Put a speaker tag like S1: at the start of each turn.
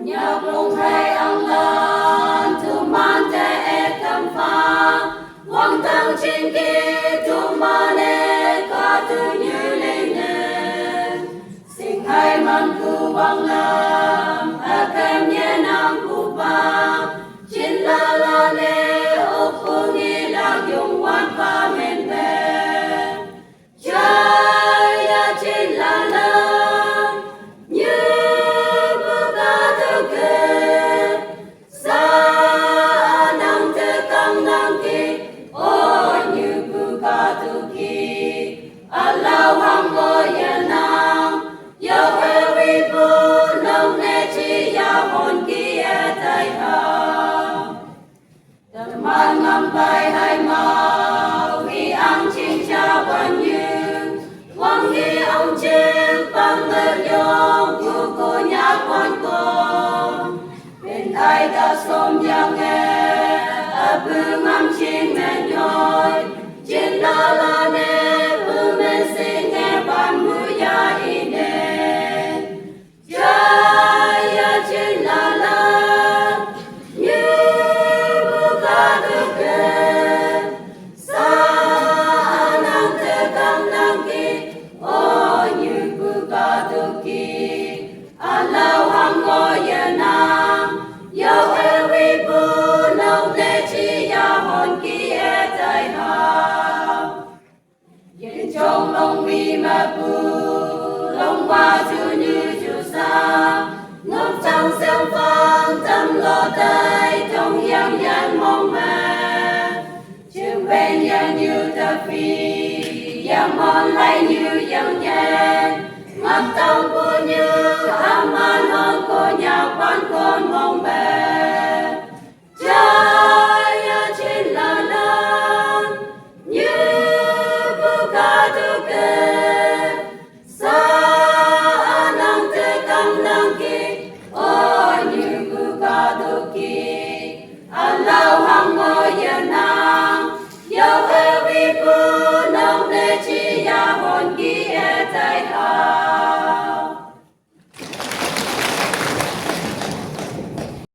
S1: nhạc lung hay ông lan tu man te e tam pha quang tang trên kia tu man e ca tu như lên sinh hai man ku quang lam a kem nhẹ nam ku ba chín la la ne ô ku nghi la dùng quan pa men be trái ya chín la la bài hai màu vì ăn trên cha quan như quang nghi ông trên bằng ngơ yong của cô nhà quan con bên ai đã xóm giang nghe ở bưng ăn trên mẹ nhoi trên la la nè bưng men xin nghe bàn mưa ya ine ya trên la la trong lòng vì mà bu lòng qua chu như chu sa ngốc trong xem phong tâm lo tay trong yang yang mong mà trường bên yang như ta phi yang mong lại như yang nhẹ ngọc trong cô như ham man hôn cô nhà quan con mong mẹ trái trên là lan như Hãy subscribe cho kênh Ghiền Mì Gõ để không bỏ lỡ